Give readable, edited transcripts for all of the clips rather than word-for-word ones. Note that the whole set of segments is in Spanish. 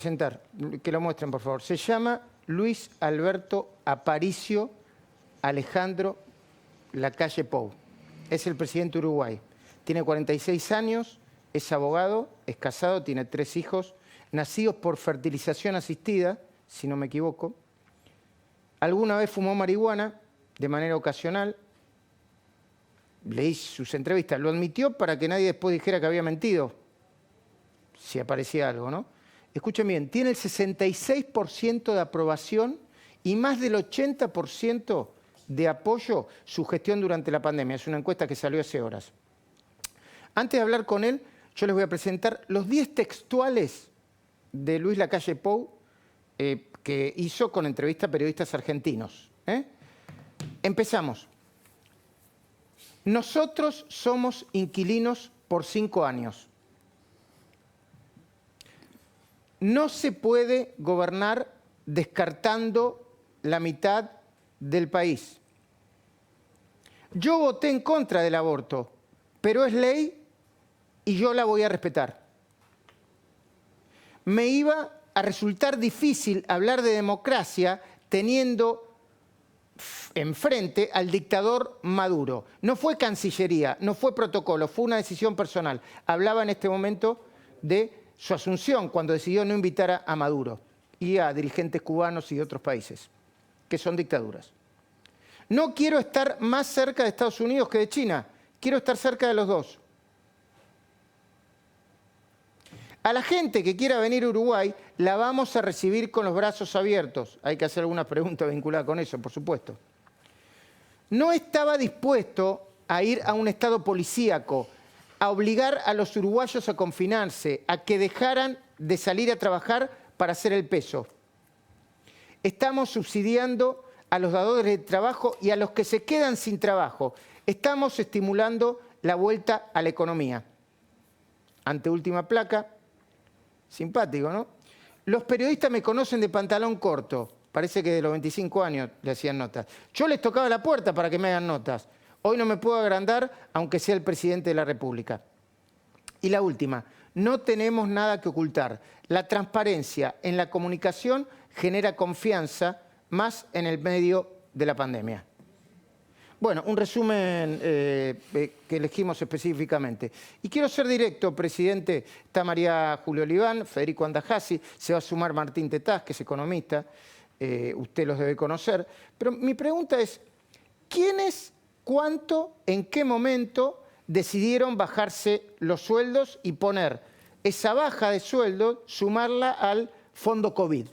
Presentar, que lo muestren por favor. Se llama Luis Alberto Aparicio Alejandro Lacalle Pou. Es el presidente de Uruguay. Tiene 46 años, es abogado, es casado, tiene 3 hijos, nacidos por fertilización asistida, si no me equivoco. Alguna vez fumó marihuana de manera ocasional. Leí sus entrevistas. Lo admitió para que nadie después dijera que había mentido, si aparecía algo, ¿no? Escuchen bien, tiene el 66% de aprobación y más del 80% de apoyo su gestión durante la pandemia. Es una encuesta que salió hace horas. Antes de hablar con él, yo les voy a presentar los 10 textuales de Luis Lacalle Pou que hizo con entrevista a periodistas argentinos. Empezamos. Nosotros somos inquilinos por 5 años. No se puede gobernar descartando la mitad del país. Yo voté en contra del aborto, pero es ley y yo la voy a respetar. Me iba a resultar difícil hablar de democracia teniendo enfrente al dictador Maduro. No fue Cancillería, no fue protocolo, fue una decisión personal. Hablaba en este momento de su asunción cuando decidió no invitar a Maduro y a dirigentes cubanos y de otros países, que son dictaduras. No quiero estar más cerca de Estados Unidos que de China, quiero estar cerca de los dos. A la gente que quiera venir a Uruguay la vamos a recibir con los brazos abiertos. Hay que hacer alguna pregunta vinculada con eso, por supuesto. No estaba dispuesto a ir a un estado policíaco, a obligar a los uruguayos a confinarse, a que dejaran de salir a trabajar para hacer el peso. Estamos subsidiando a los dadores de trabajo y a los que se quedan sin trabajo. Estamos estimulando la vuelta a la economía. Anteúltima placa. Simpático, ¿no? Los periodistas me conocen de pantalón corto. Parece que de los 25 años le hacían notas. Yo les tocaba la puerta para que me hagan notas. Hoy no me puedo agrandar, aunque sea el presidente de la República. Y la última, no tenemos nada que ocultar. La transparencia en la comunicación genera confianza, más en el medio de la pandemia. Bueno, un resumen que elegimos específicamente. Y quiero ser directo, presidente. Está María Julia Oliván, Federico Andajasi, se va a sumar Martín Tetaz, que es economista. Usted los debe conocer. Pero mi pregunta es, ¿quiénes, cuánto, en qué momento decidieron bajarse los sueldos y poner esa baja de sueldo, sumarla al fondo COVID?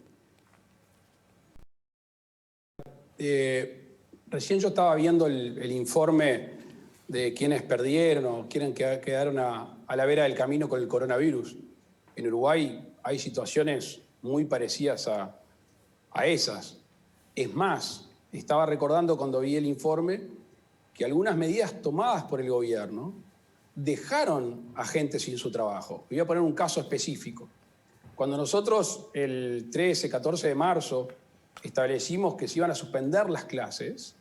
Recién yo estaba viendo el informe de quienes perdieron o quedaron a la vera del camino con el coronavirus. En Uruguay hay situaciones muy parecidas a esas. Es más, estaba recordando cuando vi el informe que algunas medidas tomadas por el gobierno dejaron a gente sin su trabajo. Voy a poner un caso específico. Cuando nosotros el 13, 14 de marzo establecimos que se iban a suspender las clases,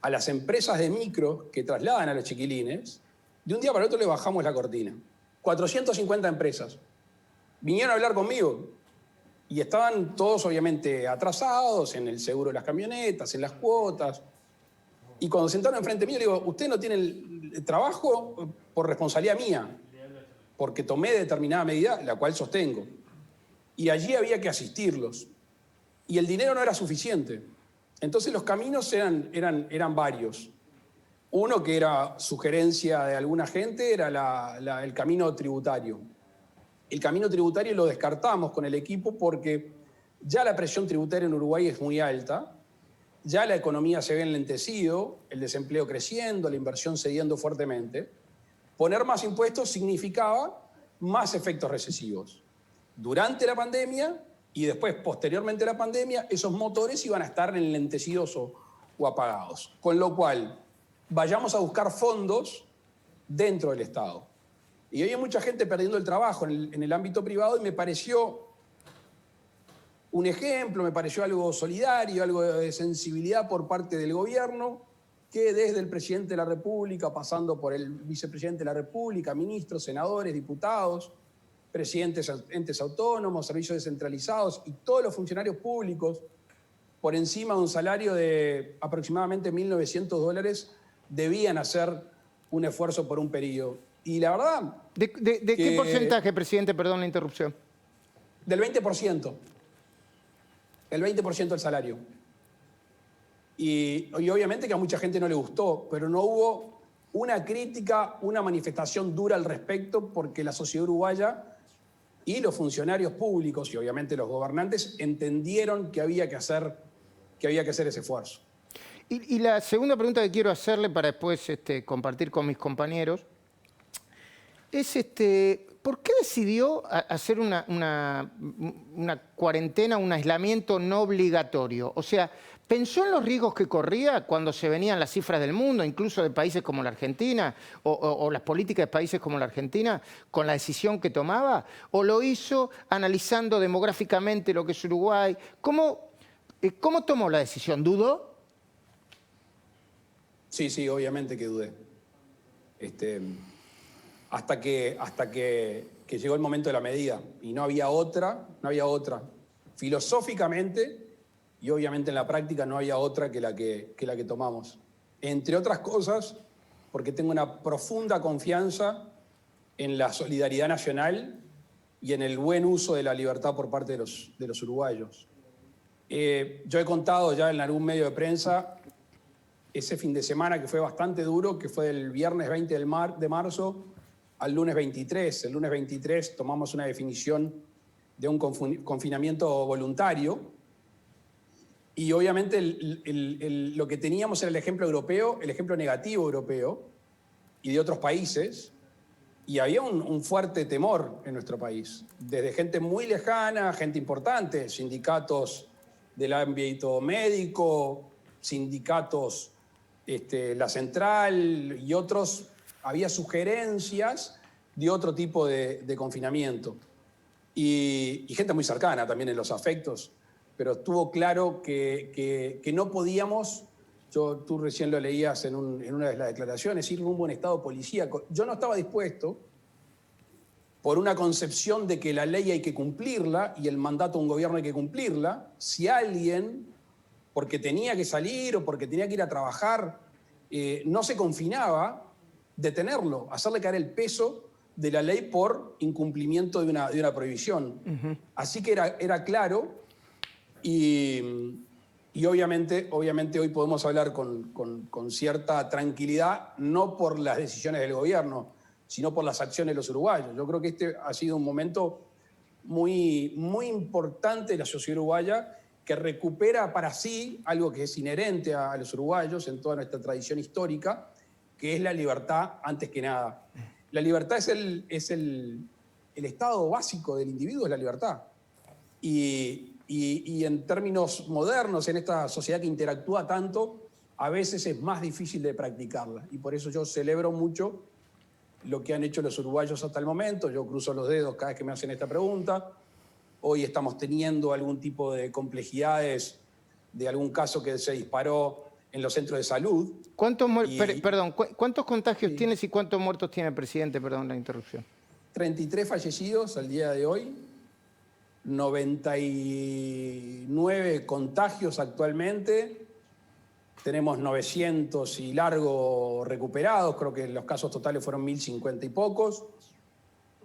a las empresas de micro que trasladan a los chiquilines, de un día para otro le bajamos la cortina. 450 empresas vinieron a hablar conmigo y estaban todos obviamente atrasados en el seguro de las camionetas, en las cuotas. Y cuando sentaron enfrente mío, le digo, usted no tiene el trabajo por responsabilidad mía, porque tomé determinada medida, la cual sostengo. Y allí había que asistirlos. Y el dinero no era suficiente. Entonces los caminos eran varios. Uno, que era sugerencia de alguna gente, era el camino tributario. El camino tributario lo descartamos con el equipo porque ya la presión tributaria en Uruguay es muy alta, ya la economía se ve enlentecido, el desempleo creciendo, la inversión cediendo fuertemente. Poner más impuestos significaba más efectos recesivos. Durante la pandemia y después, posteriormente a la pandemia, esos motores iban a estar enlentecidos o apagados. Con lo cual, vayamos a buscar fondos dentro del Estado. Y hoy hay mucha gente perdiendo el trabajo en el ámbito privado y me pareció un ejemplo, me pareció algo solidario, algo de sensibilidad por parte del gobierno, que desde el presidente de la República, pasando por el vicepresidente de la República, ministros, senadores, diputados, presidentes de entes autónomos, servicios descentralizados y todos los funcionarios públicos por encima de un salario de aproximadamente $1.900 debían hacer un esfuerzo por un periodo. Y la verdad... ¿De qué porcentaje, presidente? Perdón la interrupción. Del 20%. El 20% del salario. Y obviamente que a mucha gente no le gustó, pero no hubo una crítica, una manifestación dura al respecto, porque la sociedad uruguaya y los funcionarios públicos y obviamente los gobernantes entendieron que había que hacer ese esfuerzo. Y la segunda pregunta que quiero hacerle para después compartir con mis compañeros es ¿por qué decidió hacer una cuarentena, un aislamiento no obligatorio? O sea, ¿pensó en los riesgos que corría cuando se venían las cifras del mundo, incluso de países como la Argentina, o las políticas de países como la Argentina, con la decisión que tomaba? ¿O lo hizo analizando demográficamente lo que es Uruguay? ¿Cómo tomó la decisión? ¿Dudó? Sí, obviamente que dudé. Hasta que llegó el momento de la medida y no había otra. Filosóficamente y obviamente en la práctica no había otra que la que tomamos. Entre otras cosas, porque tengo una profunda confianza en la solidaridad nacional y en el buen uso de la libertad por parte de los uruguayos. Yo he contado ya en algún medio de prensa ese fin de semana que fue bastante duro, que fue del viernes 20 de marzo al lunes 23. El lunes 23 tomamos una definición de un confinamiento voluntario y obviamente lo que teníamos era el ejemplo europeo, el ejemplo negativo europeo y de otros países, y había un fuerte temor en nuestro país, desde gente muy lejana, gente importante, sindicatos del ámbito médico, sindicatos, la central y otros. Había sugerencias de otro tipo de confinamiento. Y gente muy cercana también en los afectos, pero estuvo claro que no podíamos, tú recién lo leías en una de las declaraciones, ir rumbo a un estado policíaco. Yo no estaba dispuesto, por una concepción de que la ley hay que cumplirla y el mandato de un gobierno hay que cumplirla, si alguien, porque tenía que salir o porque tenía que ir a trabajar, no se confinaba, detenerlo, hacerle caer el peso de la ley por incumplimiento de una prohibición. Uh-huh. Así que era claro y obviamente hoy podemos hablar con cierta tranquilidad, no por las decisiones del gobierno, sino por las acciones de los uruguayos. Yo creo que este ha sido un momento muy, muy importante de la sociedad uruguaya, que recupera para sí algo que es inherente a los uruguayos en toda nuestra tradición histórica, que es la libertad antes que nada. La libertad es el estado básico del individuo, es la libertad. Y en términos modernos, en esta sociedad que interactúa tanto, a veces es más difícil de practicarla. Y por eso yo celebro mucho lo que han hecho los uruguayos hasta el momento. Yo cruzo los dedos cada vez que me hacen esta pregunta. Hoy estamos teniendo algún tipo de complejidades de algún caso que se disparó en los centros de salud. ¿Cuántos contagios tienes y cuántos muertos tiene el presidente? Perdón la interrupción. 33 fallecidos al día de hoy, 99 contagios actualmente, tenemos 900 y largo recuperados, creo que los casos totales fueron 1.050 y pocos,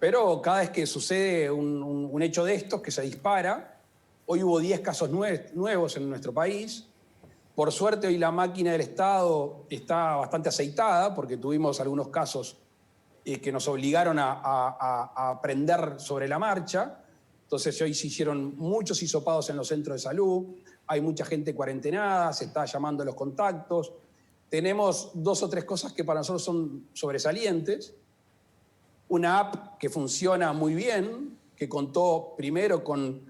pero cada vez que sucede un hecho de estos que se dispara, hoy hubo 10 casos nuevos en nuestro país. Por suerte hoy la máquina del Estado está bastante aceitada porque tuvimos algunos casos que nos obligaron a aprender sobre la marcha. Entonces hoy se hicieron muchos hisopados en los centros de salud, hay mucha gente cuarentenada, se está llamando a los contactos. Tenemos 2 o 3 cosas que para nosotros son sobresalientes. Una app que funciona muy bien, que contó primero con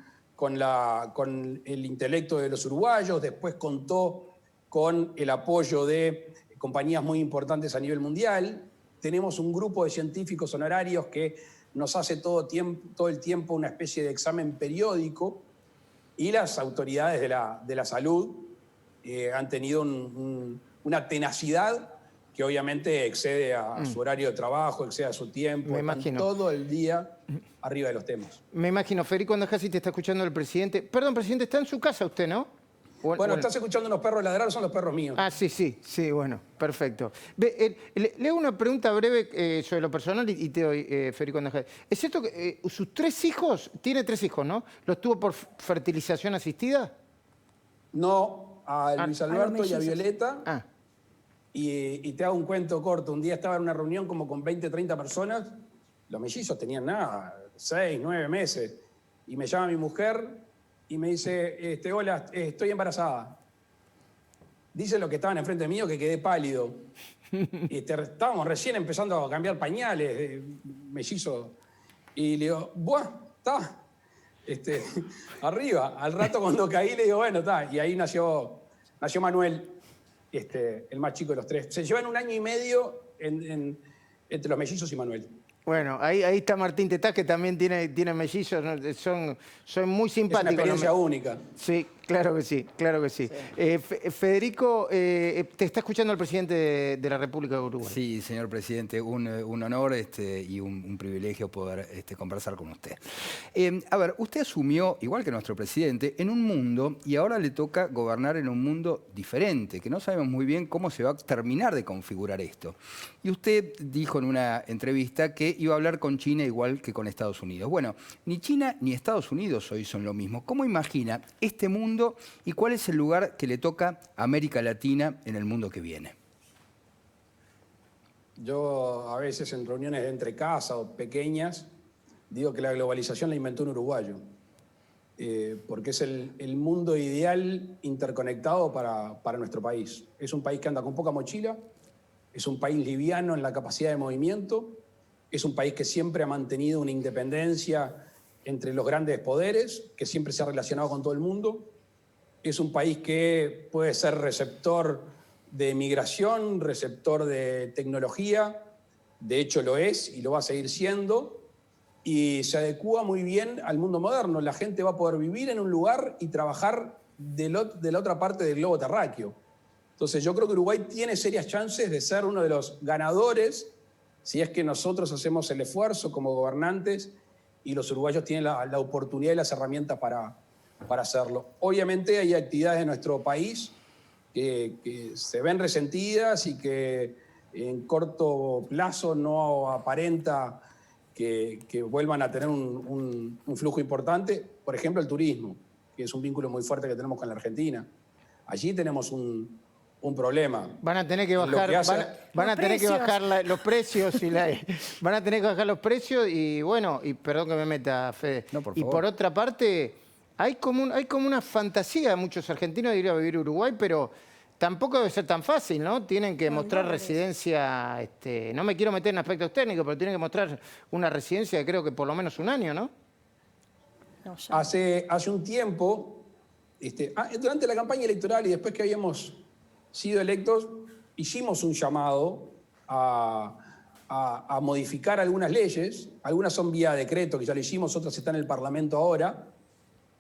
el intelecto de los uruguayos, después contó con el apoyo de compañías muy importantes a nivel mundial. Tenemos un grupo de científicos honorarios que nos hace todo el tiempo una especie de examen periódico, y las autoridades de la salud han tenido una tenacidad que obviamente excede a su horario de trabajo, excede a su tiempo. Me imagino. Todo el día arriba de los temas. Me imagino, Federico Andajasi te está escuchando el presidente. Perdón, presidente, está en su casa usted, ¿no? Bueno, estás escuchando unos perros ladrar, son los perros míos. Ah, sí, bueno, perfecto. Le hago una pregunta breve sobre lo personal y te doy, Federico Andajasi. ¿Es cierto que sus 3 hijos, tiene 3 hijos, ¿no? ¿Los tuvo por fertilización asistida? No, a Luis Alberto y a Violeta. Ah. Y te hago un cuento corto. Un día estaba en una reunión como con 20, 30 personas. Los mellizos tenían nada, 6, 9 meses. Y me llama mi mujer y me dice, hola, estoy embarazada. Dice los que estaban enfrente mío que quedé pálido. Estábamos recién empezando a cambiar pañales, mellizos. Y le digo, buah, está. Arriba. Al rato cuando caí le digo, bueno, está. Y ahí nació Manuel, el más chico de los 3. Se llevan 1 año y medio entre los mellizos y Manuel. Bueno, ahí está Martín Tetaz, que también tiene mellizos, ¿no? Son muy simpáticos. Es una experiencia única. Sí, claro que sí. Federico, te está escuchando el presidente de la República de Uruguay. Sí, señor presidente, un honor y un privilegio poder conversar con usted. A ver, usted asumió, igual que nuestro presidente, en un mundo, y ahora le toca gobernar en un mundo diferente, que no sabemos muy bien cómo se va a terminar de configurar esto. Y usted dijo en una entrevista que iba a hablar con China igual que con Estados Unidos. Bueno, ni China ni Estados Unidos hoy son lo mismo. ¿Cómo imagina este mundo y cuál es el lugar que le toca a América Latina en el mundo que viene? Yo a veces en reuniones de entre casa o pequeñas digo que la globalización la inventó un uruguayo, porque es el mundo ideal interconectado para nuestro país. Es un país que anda con poca mochila, es un país liviano en la capacidad de movimiento, es un país que siempre ha mantenido una independencia entre los grandes poderes, que siempre se ha relacionado con todo el mundo. Es un país que puede ser receptor de migración, receptor de tecnología, de hecho lo es y lo va a seguir siendo, y se adecúa muy bien al mundo moderno. La gente va a poder vivir en un lugar y trabajar de la otra parte del globo terráqueo. Entonces yo creo que Uruguay tiene serias chances de ser uno de los ganadores si es que nosotros hacemos el esfuerzo como gobernantes y los uruguayos tienen la oportunidad y las herramientas para hacerlo. Obviamente hay actividades de nuestro país que se ven resentidas y que en corto plazo no aparenta que vuelvan a tener un flujo importante. Por ejemplo, el turismo, que es un vínculo muy fuerte que tenemos con la Argentina. Allí tenemos un problema. Van a tener que bajar, van a tener que bajar los precios van a tener que bajar los precios y bueno, y perdón que me meta, Fede. No, por y favor. por otra parte, hay como una fantasía de muchos argentinos de ir a vivir a Uruguay, pero tampoco debe ser tan fácil, ¿no? Tienen que mostrar residencia, no me quiero meter en aspectos técnicos, pero tienen que mostrar una residencia de creo que por lo menos 1 año, ¿no? Hace un tiempo, durante la campaña electoral y después que habíamos sido electos, hicimos un llamado a modificar algunas leyes. Algunas son vía decreto, que ya lo hicimos, otras están en el Parlamento ahora,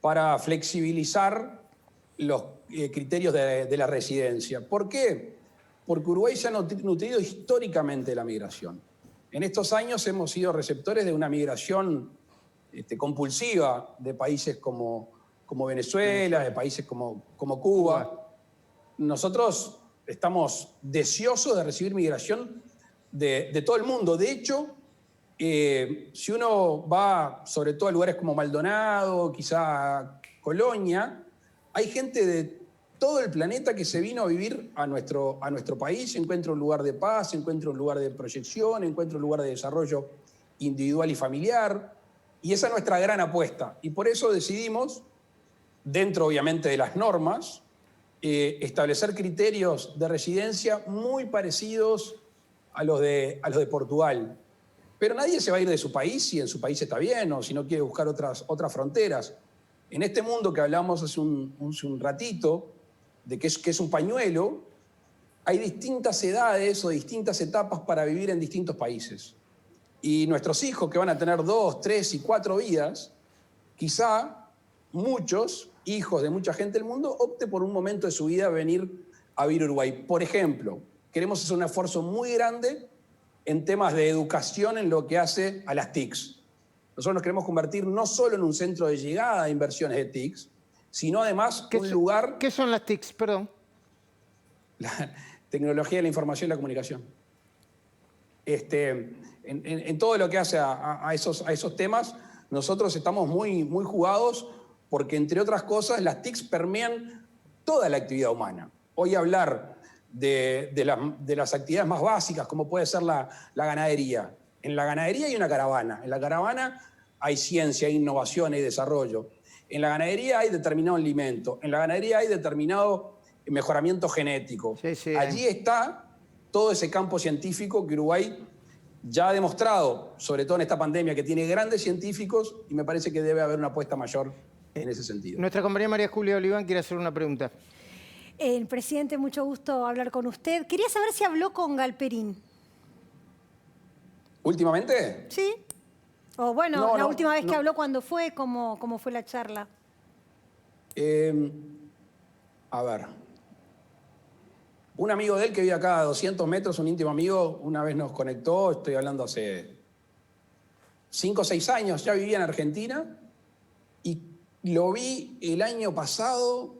para flexibilizar los criterios de la residencia. ¿Por qué? Porque Uruguay se ha nutrido históricamente de la migración. En estos años hemos sido receptores de una migración compulsiva de países como Venezuela, de países como Cuba. Nosotros estamos deseosos de recibir migración de todo el mundo. De hecho, si uno va sobre todo a lugares como Maldonado, quizá Colonia, hay gente de todo el planeta que se vino a vivir a nuestro país, encuentra un lugar de paz, encuentra un lugar de proyección, encuentra un lugar de desarrollo individual y familiar. Y esa es nuestra gran apuesta. Y por eso decidimos, dentro obviamente de las normas, establecer criterios de residencia muy parecidos a los de Portugal. Pero nadie se va a ir de su país si en su país está bien o si no quiere buscar otras fronteras. En este mundo que hablamos hace un ratito, de que es un pañuelo, hay distintas edades o distintas etapas para vivir en distintos países. Y nuestros hijos, que van a tener 2, 3 y 4 vidas, quizá muchos hijos de mucha gente del mundo opte por un momento de su vida venir a vivir a Uruguay. Por ejemplo, queremos hacer un esfuerzo muy grande en temas de educación en lo que hace a las TICs. Nosotros nos queremos convertir no solo en un centro de llegada de inversiones de TICs, sino además un lugar... ¿Qué son las TICs? Perdón. La tecnología de la información y la comunicación. En todo lo que hace a esos temas, nosotros estamos muy jugados porque, entre otras cosas, las TICs permean toda la actividad humana. Hoy hablar de las actividades más básicas, como puede ser la ganadería. En la ganadería hay una caravana. En la caravana hay ciencia, hay innovación, hay desarrollo. En la ganadería hay determinado alimento. En la ganadería hay determinado mejoramiento genético. Sí, allí está todo ese campo científico que Uruguay ya ha demostrado, sobre todo en esta pandemia, que tiene grandes científicos, y me parece que debe haber una apuesta mayor en ese sentido. Nuestra compañera María Julia Oliván quiere hacer una pregunta. Presidente, mucho gusto hablar con usted. Quería saber si habló con Galperín. ¿Últimamente? ¿Sí? O bueno, No, la no, última vez no. que habló, ¿cuándo fue? ¿Cómo fue la charla? A ver. Un amigo de él que vive acá a 200 metros, un íntimo amigo, una vez nos conectó, estoy hablando hace 5 o 6 años, ya vivía en Argentina, y lo vi el año pasado,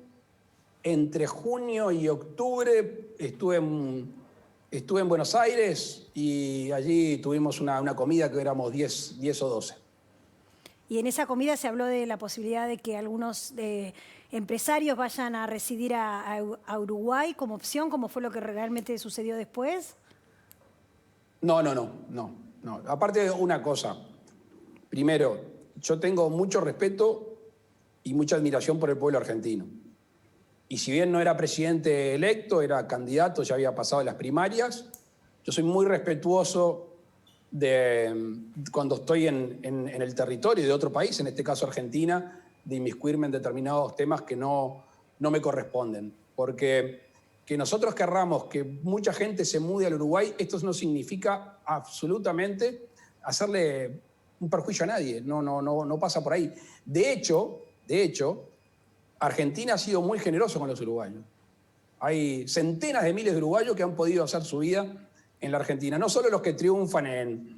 entre junio y octubre, estuve en Buenos Aires y allí tuvimos una comida que éramos 10 o 12. Y en esa comida se habló de la posibilidad de que algunos empresarios vayan a residir a Uruguay como opción, como fue lo que realmente sucedió después. No. Aparte, una cosa. Primero, yo tengo mucho respeto y mucha admiración por el pueblo argentino. Y si bien no era presidente electo, era candidato, ya había pasado las primarias, yo soy muy respetuoso cuando estoy en el territorio de otro país, en este caso Argentina, de inmiscuirme en determinados temas que no me corresponden. Porque que nosotros querramos que mucha gente se mude al Uruguay, esto no significa absolutamente hacerle un perjuicio a nadie, no pasa por ahí. De hecho, Argentina ha sido muy generoso con los uruguayos. Hay centenas de miles de uruguayos que han podido hacer su vida en la Argentina. No solo los que triunfan en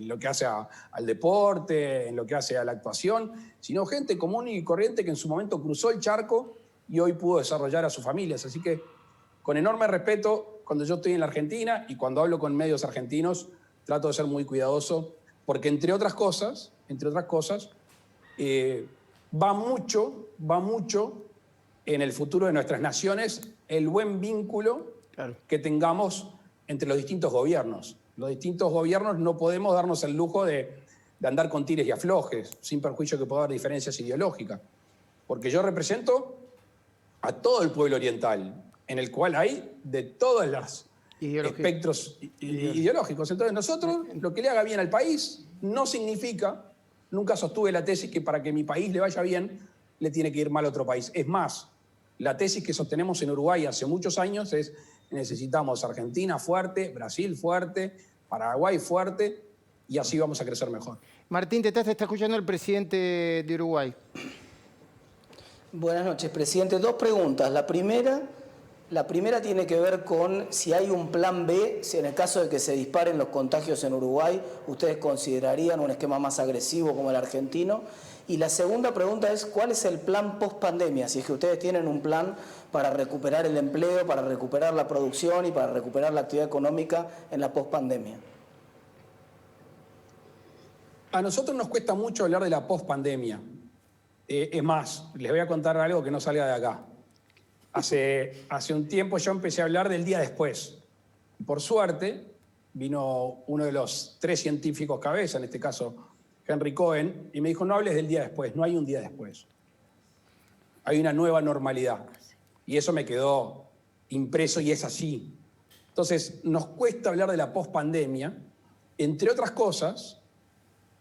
lo que hace al deporte, en lo que hace a la actuación, sino gente común y corriente que en su momento cruzó el charco y hoy pudo desarrollar a sus familias. Así que, con enorme respeto, cuando yo estoy en la Argentina y cuando hablo con medios argentinos, trato de ser muy cuidadoso, porque entre otras cosas, va mucho en el futuro de nuestras naciones el buen vínculo que tengamos entre los distintos gobiernos. Los distintos gobiernos no podemos darnos el lujo de andar con tires y aflojes, sin perjuicio que pueda haber diferencias ideológicas. Porque yo represento a todo el pueblo oriental, en el cual hay de todos los espectros ideológicos. Entonces nosotros, lo que le haga bien al país, no significa... Nunca sostuve la tesis que para que mi país le vaya bien, le tiene que ir mal a otro país. Es más, la tesis que sostenemos en Uruguay hace muchos años es: necesitamos Argentina fuerte, Brasil fuerte, Paraguay fuerte, y así vamos a crecer mejor. Martín Tetaz, te está escuchando el presidente de Uruguay. Buenas noches, presidente. 2 preguntas. La primera tiene que ver con si hay un plan B, si en el caso de que se disparen los contagios en Uruguay, ¿ustedes considerarían un esquema más agresivo como el argentino? Y la segunda pregunta es, ¿cuál es el plan post-pandemia? Si es que ustedes tienen un plan para recuperar el empleo, para recuperar la producción y para recuperar la actividad económica en la post-pandemia. A nosotros nos cuesta mucho hablar de la post-pandemia. Es más, les voy a contar algo que no salga de acá. Hace un tiempo yo empecé a hablar del día después. Por suerte, vino uno de los 3 científicos cabeza, en este caso Henry Cohen, y me dijo: no hables del día después, no hay un día después. Hay una nueva normalidad. Y eso me quedó impreso y es así. Entonces, nos cuesta hablar de la pospandemia, entre otras cosas,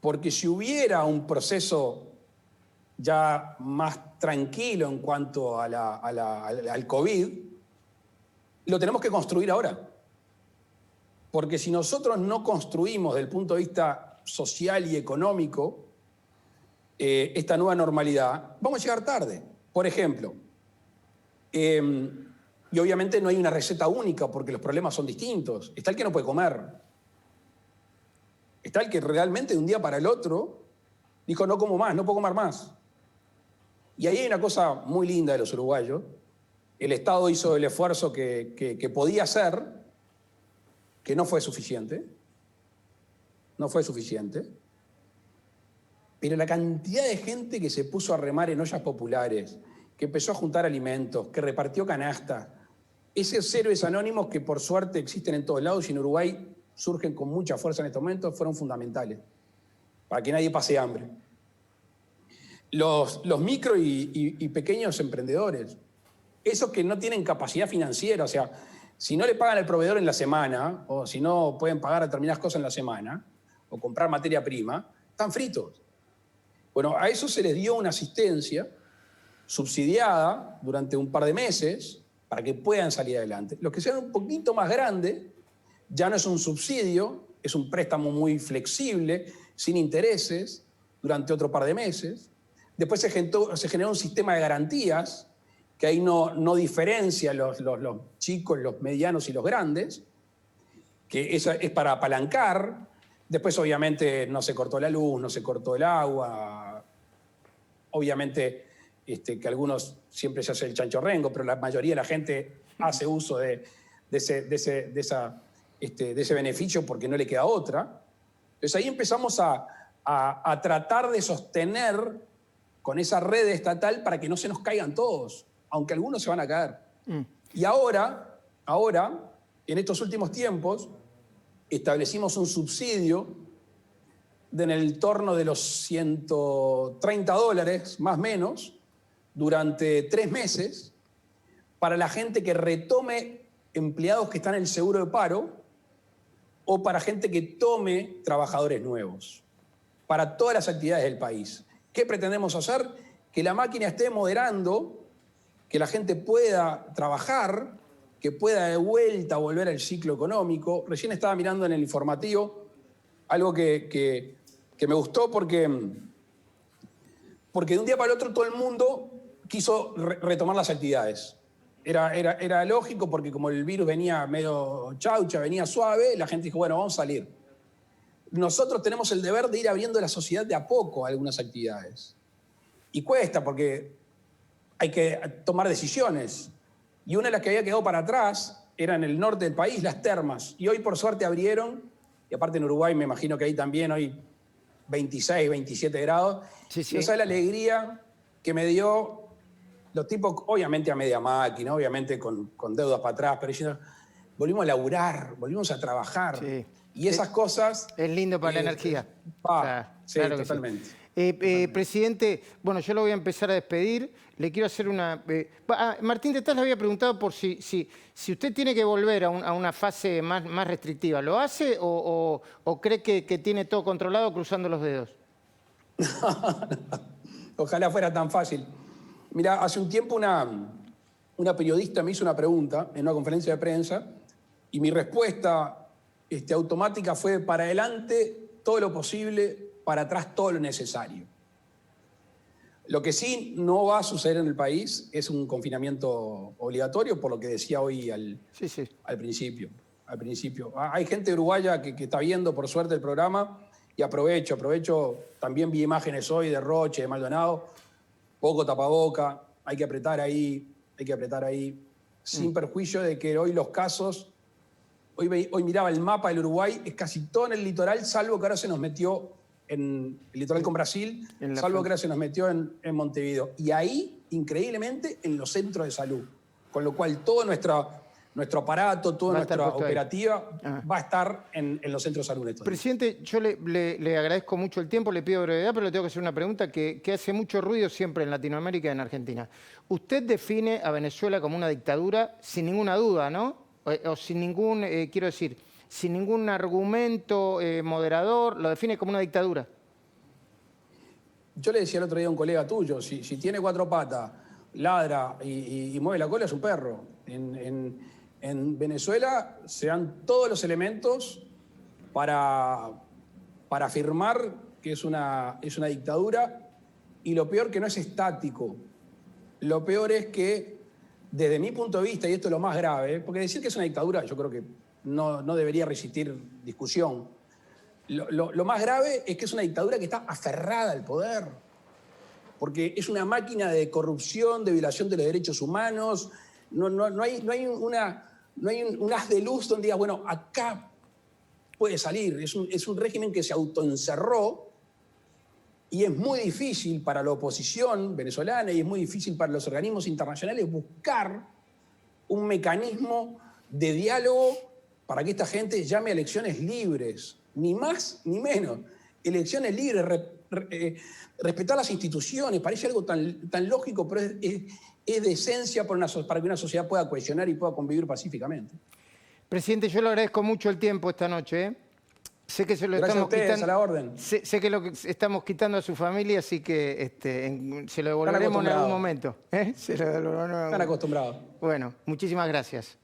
porque si hubiera un proceso ya más tranquilo en cuanto al COVID, lo tenemos que construir ahora. Porque si nosotros no construimos desde el punto de vista social y económico esta nueva normalidad, vamos a llegar tarde. Por ejemplo, y obviamente no hay una receta única porque los problemas son distintos. Está el que no puede comer. Está el que realmente de un día para el otro dijo, no como más, no puedo comer más. Y ahí hay una cosa muy linda de los uruguayos. El Estado hizo el esfuerzo que podía hacer, que no fue suficiente. No fue suficiente. Pero la cantidad de gente que se puso a remar en ollas populares, que empezó a juntar alimentos, que repartió canastas, esos héroes anónimos que por suerte existen en todos lados y en Uruguay surgen con mucha fuerza en estos momentos, fueron fundamentales para que nadie pase hambre. Los micro y pequeños emprendedores, esos que no tienen capacidad financiera, o sea, si no le pagan al proveedor en la semana, o si no pueden pagar determinadas cosas en la semana, o comprar materia prima, están fritos. Bueno, a eso se les dio una asistencia subsidiada durante un par de meses para que puedan salir adelante. Los que sean un poquito más grandes, ya no es un subsidio, es un préstamo muy flexible, sin intereses, durante otro par de meses. Después se generó un sistema de garantías, que ahí no diferencia los chicos, los medianos y los grandes, que eso es para apalancar. Después, obviamente, no se cortó la luz, no se cortó el agua. Obviamente, que algunos siempre se hace el chanchorrengo, pero la mayoría de la gente hace uso de ese beneficio porque no le queda otra. Entonces ahí empezamos a tratar de sostener con esa red estatal para que no se nos caigan todos, aunque algunos se van a caer. Y ahora, en estos últimos tiempos, establecimos un subsidio en el torno de los $130, más o menos, durante 3 meses, para la gente que retome empleados que están en el seguro de paro o para gente que tome trabajadores nuevos, para todas las actividades del país. ¿Qué pretendemos hacer? Que la máquina esté moderando, que la gente pueda trabajar, que pueda de vuelta volver al ciclo económico. Recién estaba mirando en el informativo algo que me gustó porque de un día para el otro todo el mundo quiso retomar las actividades. Era lógico porque como el virus venía medio chaucha, venía suave, la gente dijo, bueno, vamos a salir. Nosotros tenemos el deber de ir abriendo la sociedad de a poco a algunas actividades. Y cuesta porque hay que tomar decisiones. Y una de las que había quedado para atrás era en el norte del país, las termas. Y hoy por suerte abrieron, y aparte en Uruguay me imagino que ahí también hoy 26, 27 grados. Sí, sí. No sabes la alegría que me dio los tipos, obviamente a media máquina, obviamente con deudas para atrás, pero diciendo, volvimos a laburar, volvimos a trabajar. Sí. Y esas cosas... Es lindo para la energía. Sí, claro que totalmente. Sí. Presidente, bueno, yo lo voy a empezar a despedir. Le quiero hacer una... Martín de Taz le había preguntado por si usted tiene que volver a una fase más restrictiva. ¿Lo hace o cree que tiene todo controlado cruzando los dedos? Ojalá fuera tan fácil. Mira, hace un tiempo una periodista me hizo una pregunta en una conferencia de prensa y mi respuesta automática fue para adelante todo lo posible, para atrás todo lo necesario. Lo que sí no va a suceder en el país es un confinamiento obligatorio, por lo que decía hoy al principio. Hay gente uruguaya que está viendo, por suerte, el programa y aprovecho. También vi imágenes hoy de Roche, de Maldonado, poco tapaboca, hay que apretar ahí, sin perjuicio de que hoy los casos, hoy miraba el mapa del Uruguay, es casi todo en el litoral, salvo que ahora se nos metió en el litoral con Brasil, salvo que ahora se nos metió en Montevideo. Y ahí, increíblemente, en los centros de salud. Con lo cual todo nuestro aparato, toda nuestra operativa va a estar en los centros de salud. Presidente, yo le agradezco mucho el tiempo, le pido brevedad, pero le tengo que hacer una pregunta que hace mucho ruido siempre en Latinoamérica y en Argentina. Usted define a Venezuela como una dictadura sin ninguna duda, ¿no? O sin ningún, quiero decir, sin ningún argumento moderador, lo define como una dictadura. Yo le decía el otro día a un colega tuyo, si tiene 4 patas, ladra y mueve la cola, es un perro. En Venezuela se dan todos los elementos para afirmar que es una dictadura, y lo peor que no es estático. Lo peor es que, desde mi punto de vista, y esto es lo más grave, porque decir que es una dictadura yo creo que no debería resistir discusión, Lo más grave es que es una dictadura que está aferrada al poder, porque es una máquina de corrupción, de violación de los derechos humanos. No hay un haz de luz donde digas, bueno, acá puede salir. Es un régimen que se autoencerró y es muy difícil para la oposición venezolana y es muy difícil para los organismos internacionales buscar un mecanismo de diálogo para que esta gente llame a elecciones libres, ni más ni menos. Elecciones libres, respetar las instituciones, parece algo tan lógico, pero es de esencia para que una sociedad pueda cohesionar y pueda convivir pacíficamente. Presidente, yo le agradezco mucho el tiempo esta noche, ¿eh? Sé que se lo Gracias estamos a ustedes, quitando. a la orden. Sé que lo que estamos quitando a su familia, así que se lo devolveremos en algún momento. ¿Eh? Se lo devolveremos en algún Están momento. acostumbrados. Bueno, muchísimas gracias.